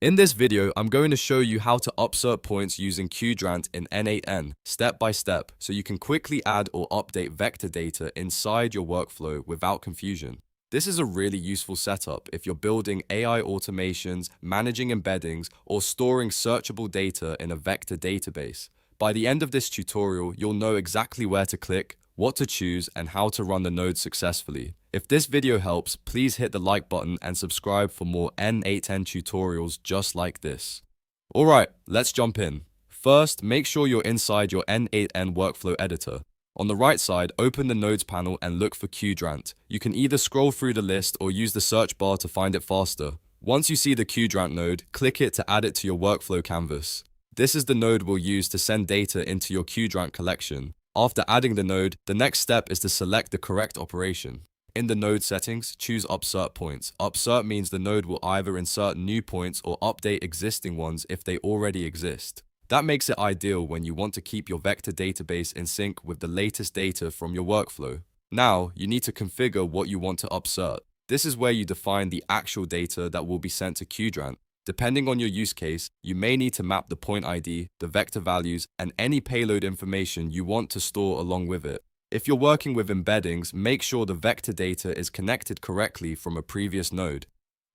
In this video, I'm going to show you how to upsert points using Qdrant in N8n step by step so you can quickly add or update vector data inside your workflow without confusion. This is a really useful setup if you're building AI automations, managing embeddings, or storing searchable data in a vector database. By the end of this tutorial, you'll know exactly where to click, what to choose, and how to run the node successfully. If this video helps, please hit the like button and subscribe for more N8n tutorials just like this. Alright, let's jump in. First, make sure you're inside your N8n workflow editor. On the right side, open the Nodes panel and look for Qdrant. You can either scroll through the list or use the search bar to find it faster. Once you see the Qdrant node, click it to add it to your workflow canvas. This is the node we'll use to send data into your Qdrant collection. After adding the node, the next step is to select the correct operation. In the node settings, choose Upsert Points. Upsert means the node will either insert new points or update existing ones if they already exist. That makes it ideal when you want to keep your vector database in sync with the latest data from your workflow. Now, you need to configure what you want to upsert. This is where you define the actual data that will be sent to Qdrant. Depending on your use case, you may need to map the point ID, the vector values, and any payload information you want to store along with it. If you're working with embeddings, make sure the vector data is connected correctly from a previous node.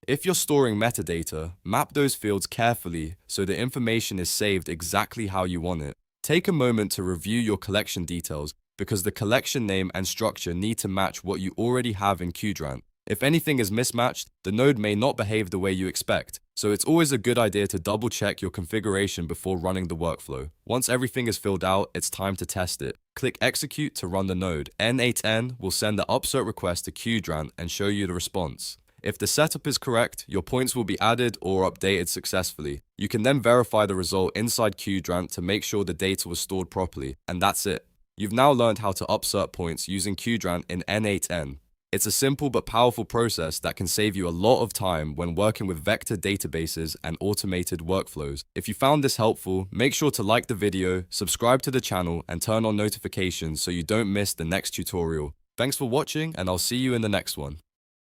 If you're storing metadata, map those fields carefully so the information is saved exactly how you want it. Take a moment to review your collection details because the collection name and structure need to match what you already have in Qdrant. If anything is mismatched, the node may not behave the way you expect, so it's always a good idea to double-check your configuration before running the workflow. Once everything is filled out, it's time to test it. Click Execute to run the node. N8n will send the upsert request to Qdrant and show you the response. If the setup is correct, your points will be added or updated successfully. You can then verify the result inside Qdrant to make sure the data was stored properly, and that's it. You've now learned how to upsert points using Qdrant in N8n. It's a simple but powerful process that can save you a lot of time when working with vector databases and automated workflows. If you found this helpful, make sure to like the video, subscribe to the channel, and turn on notifications so you don't miss the next tutorial. Thanks for watching, and I'll see you in the next one.